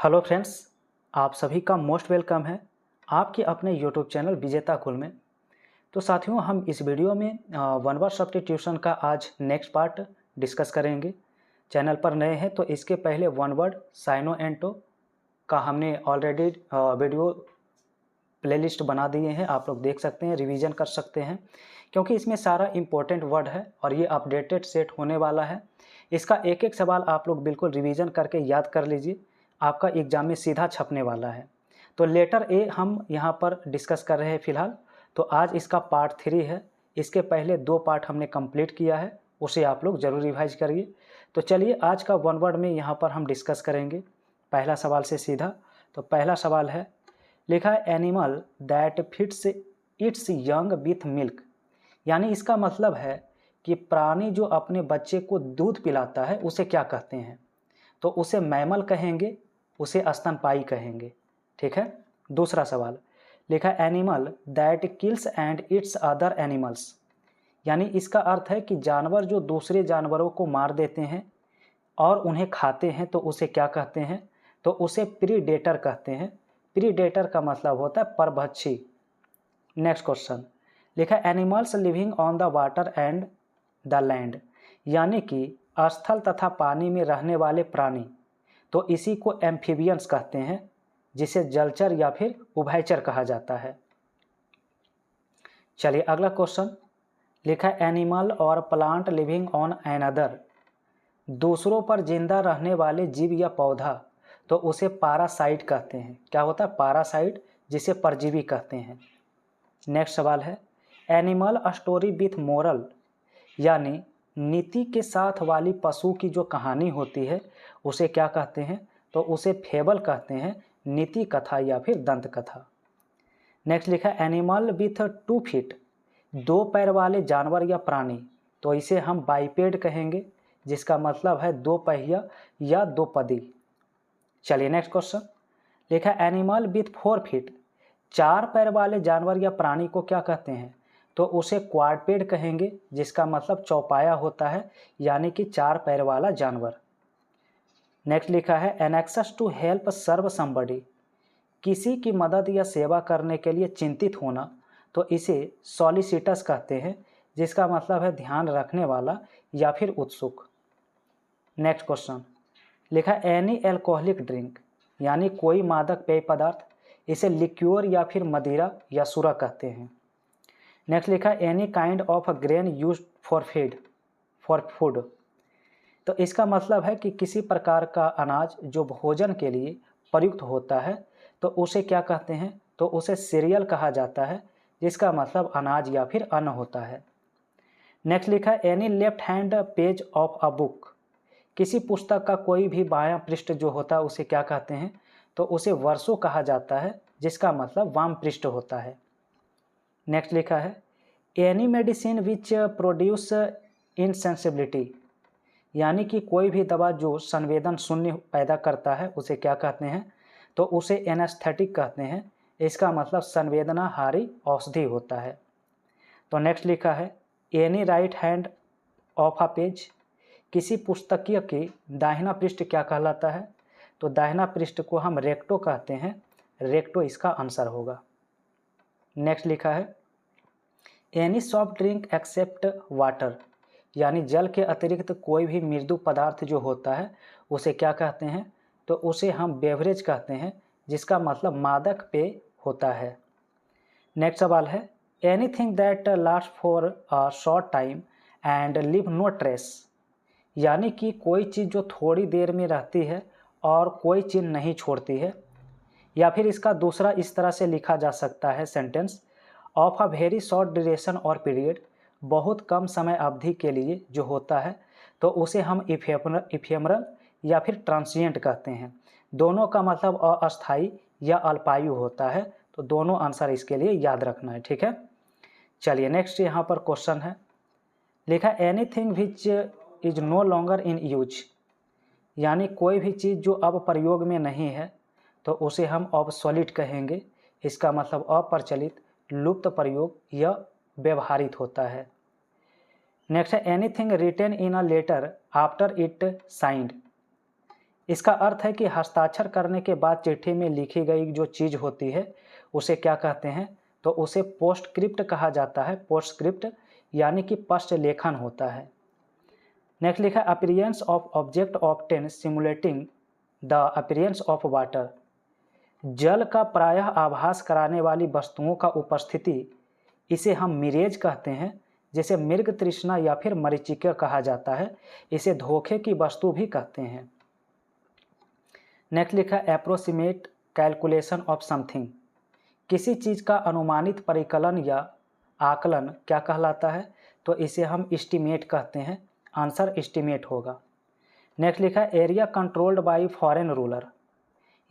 Hello friends, आप सभी का मोस्ट वेलकम है आपके अपने यूट्यूब चैनल विजेता कुल में। तो साथियों, हम इस वीडियो में वन वर्ड सब्स्टिट्यूशन का आज नेक्स्ट पार्ट डिस्कस करेंगे। चैनल पर नए हैं तो इसके पहले वन वर्ड साइनो एंड टो का हमने ऑलरेडी वीडियो प्लेलिस्ट बना दिए हैं, आप लोग देख सकते हैं, रिवीजन कर सकते हैं, क्योंकि इसमें सारा इम्पोर्टेंट वर्ड है और ये अपडेटेड सेट होने वाला है। इसका एक एक सवाल आप लोग बिल्कुल रिवीजन करके याद कर लीजिए, आपका एग्जाम में सीधा छपने वाला है। तो लेटर ए हम यहाँ पर डिस्कस कर रहे हैं फ़िलहाल। तो आज इसका पार्ट 3 है। इसके पहले 2 पार्ट हमने कंप्लीट किया है, उसे आप लोग ज़रूर रिवाइज करिए। तो चलिए आज का वन वर्ड में यहाँ पर हम डिस्कस करेंगे पहला सवाल से सीधा। तो पहला सवाल है, लिखा है animal that feeds it's young with milk. यानी इसका मतलब है कि प्राणी जो अपने बच्चे को दूध पिलाता है उसे क्या कहते हैं? तो उसे मैमल कहेंगे, उसे स्तनपायी कहेंगे। ठीक है। दूसरा सवाल लिखा है animal that kills and it's other animals. यानी इसका अर्थ है कि जानवर जो दूसरे जानवरों को मार देते हैं और उन्हें खाते हैं तो उसे क्या कहते हैं? तो उसे प्रीडेटर कहते हैं। प्रीडेटर का मतलब होता है परभक्षी। नेक्स्ट क्वेश्चन लिखा है animals living on the water and the land. यानी कि स्थल तथा पानी में रहने वाले प्राणी, तो इसी को एम्फीबियंस कहते हैं, जिसे जलचर या फिर उभयचर कहा जाता है। चलिए अगला क्वेश्चन लिखा है एनिमल और प्लांट लिविंग ऑन एनदर। दूसरों पर जिंदा रहने वाले जीव या पौधा, तो उसे पैरासाइट कहते हैं। क्या होता है? पैरासाइट, जिसे परजीवी कहते हैं। नेक्स्ट सवाल है एनिमल स्टोरी विथ मोरल। यानी नीति के साथ वाली पशु की जो कहानी होती है उसे क्या कहते हैं? तो उसे फेबल कहते हैं, नीति कथा या फिर दंत कथा। नेक्स्ट लिखा है एनिमल विथ 2 फीट। 2 पैर वाले जानवर या प्राणी, तो इसे हम बाइपेड कहेंगे, जिसका मतलब है 2 पहिया या 2 पदी। चलिए नेक्स्ट क्वेश्चन लिखा है एनिमल विथ 4 फीट। 4 पैर वाले जानवर या प्राणी को क्या कहते हैं? तो उसे क्वाड्रपेड कहेंगे, जिसका मतलब चौपाया होता है, यानी कि 4 पैर वाला जानवर। नेक्स्ट लिखा है एनेक्सस टू हेल्प सर्व समबडी। किसी की मदद या सेवा करने के लिए चिंतित होना, तो इसे सॉलिसिटस कहते हैं, जिसका मतलब है ध्यान रखने वाला या फिर उत्सुक। नेक्स्ट क्वेश्चन लिखा एनी एल्कोहलिक ड्रिंक। यानी कोई मादक पेय पदार्थ, इसे लिक्योर या फिर मदिरा या सुरा कहते हैं। नेक्स्ट लिखा any kind of grain used for food. तो इसका मतलब है कि किसी प्रकार का अनाज जो भोजन के लिए प्रयुक्त होता है, तो उसे क्या कहते हैं? तो उसे सीरियल कहा जाता है, जिसका मतलब अनाज या फिर अन्न होता है। नेक्स्ट लिखा any left hand page of a book. किसी पुस्तक का कोई भी बायां पृष्ठ जो होता है उसे क्या कहते हैं? तो उसे वर्सो कहा जाता है, जिसका मतलब वाम पृष्ठ होता है। नेक्स्ट लिखा है एनी मेडिसिन विच प्रोड्यूस इनसेंसिबिलिटी। यानी कि कोई भी दवा जो संवेदन शून्य पैदा करता है उसे क्या कहते हैं? तो उसे एनेस्थेटिक कहते हैं, इसका मतलब संवेदनाहारी औषधि होता है। तो नेक्स्ट लिखा है any right hand of a page. किसी पुस्तकीय की दाहिना पृष्ठ क्या कहलाता है? तो दाहिना पृष्ठ को हम रेक्टो कहते हैं, रेक्टो इसका आंसर होगा। नेक्स्ट लिखा है any soft drink except water. यानी जल के अतिरिक्त कोई भी मृदु पदार्थ जो होता है उसे क्या कहते हैं? तो उसे हम बेवरेज कहते हैं, जिसका मतलब मादक पेय होता है। नेक्स्ट सवाल है anything that last for a short time and live no trace. यानी कि कोई चीज़ जो थोड़ी देर में रहती है और कोई चीज़ नहीं छोड़ती है। या फिर इसका दूसरा इस तरह से लिखा जा सकता है sentence, of a very short duration और पीरियड। बहुत कम समय अवधि के लिए जो होता है, तो उसे हम इफेमरल या फिर ट्रांसिएंट कहते हैं। दोनों का मतलब अस्थायी या अल्पायु होता है, तो दोनों आंसर इसके लिए याद रखना है। ठीक है। चलिए नेक्स्ट यहाँ पर क्वेश्चन है, लिखा anything which is no longer in use. यानी कोई भी चीज़ जो अब प्रयोग में नहीं है, तो उसे हम ऑब्सोलीट कहेंगे, इसका मतलब अप्रचलित, लुप्त प्रयोग या व्यवहारित होता है। नेक्स्ट है anything written in a letter after it signed. इसका अर्थ है कि हस्ताक्षर करने के बाद चिट्ठी में लिखी गई जो चीज़ होती है उसे क्या कहते हैं, तो उसे पोस्टस्क्रिप्ट कहा जाता है। पोस्टस्क्रिप्ट यानी कि पश्च लेखन होता है। नेक्स्ट लिखा है appearance of object obtain simulating the appearance of water. जल का प्रायः आभास कराने वाली वस्तुओं का उपस्थिति, इसे हम मिरेज कहते हैं, जिसे मृग तृष्णा या फिर मरीचिका कहा जाता है। इसे धोखे की वस्तु भी कहते हैं। नेक्स्ट लिखा है अप्रोक्सीमेट कैलकुलेशन ऑफ समथिंग। किसी चीज़ का अनुमानित परिकलन या आकलन क्या कहलाता है, तो इसे हम एस्टीमेट कहते हैं। आंसर एस्टीमेट होगा। नेक्स्ट लिखा है area controlled by foreign ruler,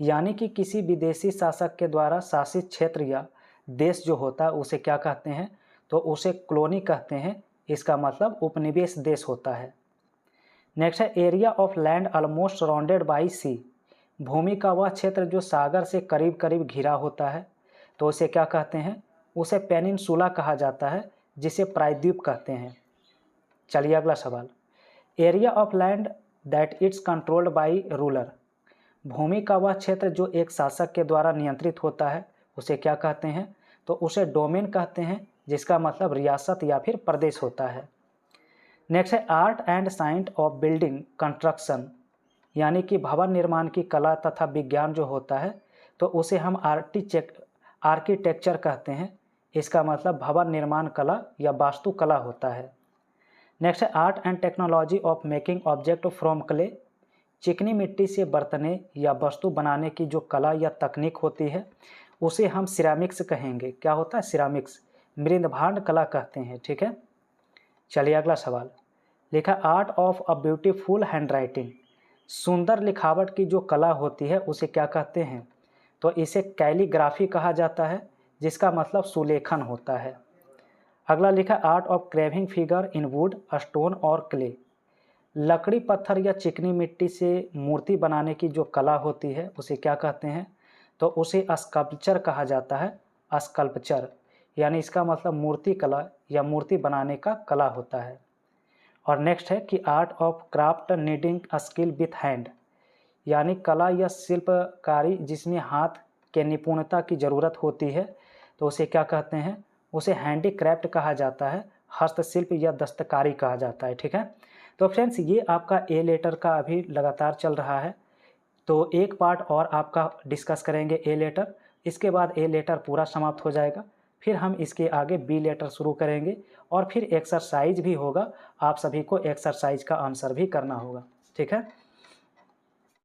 यानी कि किसी विदेशी शासक के द्वारा शासित क्षेत्र या देश जो होता है उसे क्या कहते हैं, तो उसे कॉलोनी कहते हैं। इसका मतलब उपनिवेश देश होता है। नेक्स्ट है area of land almost surrounded by sea. भूमि का वह क्षेत्र जो सागर से करीब करीब घिरा होता है, तो उसे क्या कहते हैं, उसे पेनिनसुला कहा जाता है, जिसे प्रायद्वीप कहते हैं। चलिए अगला सवाल, area of land that it's controlled by ruler. भूमि का वह क्षेत्र जो एक शासक के द्वारा नियंत्रित होता है उसे क्या कहते हैं, तो उसे डोमेन कहते हैं, जिसका मतलब रियासत या फिर प्रदेश होता है। नेक्स्ट है art and science of building construction, यानी कि भवन निर्माण की कला तथा विज्ञान जो होता है, तो उसे हम आर्किटेक्चर कहते हैं। इसका मतलब भवन निर्माण कला या वास्तुकला होता है। नेक्स्ट है art and technology of making object from clay. चिकनी मिट्टी से बर्तने या वस्तु बनाने की जो कला या तकनीक होती है उसे हम सिरामिक्स कहेंगे। क्या होता है, सिरामिक्स। मृदभांड कला कहते हैं। ठीक है, चलिए अगला सवाल लिखा art of a beautiful handwriting. सुंदर लिखावट की जो कला होती है उसे क्या कहते हैं, तो इसे कैलीग्राफी कहा जाता है, जिसका मतलब सुलेखन होता है। अगला लिखा art of craving figure in would stone और क्ले। लकड़ी पत्थर या चिकनी मिट्टी से मूर्ति बनाने की जो कला होती है उसे क्या कहते हैं, तो उसे स्कल्पचर कहा जाता है। स्कल्पचर यानी इसका मतलब मूर्ति कला या मूर्ति बनाने का कला होता है। और नेक्स्ट है कि art of craft needing skill with hand, यानी कला या शिल्पकारी जिसमें हाथ के निपुणता की ज़रूरत होती है, तो उसे क्या कहते हैं, उसे हैंडीक्राफ्ट कहा जाता है, हस्तशिल्प या दस्तकारी कहा जाता है। ठीक है, तो फ्रेंड्स ये आपका ए लेटर का अभी लगातार चल रहा है, तो एक पार्ट और आपका डिस्कस करेंगे ए लेटर, इसके बाद ए लेटर पूरा समाप्त हो जाएगा। फिर हम इसके आगे बी लेटर शुरू करेंगे और फिर एक्सरसाइज भी होगा, आप सभी को एक्सरसाइज का आंसर भी करना होगा। ठीक है।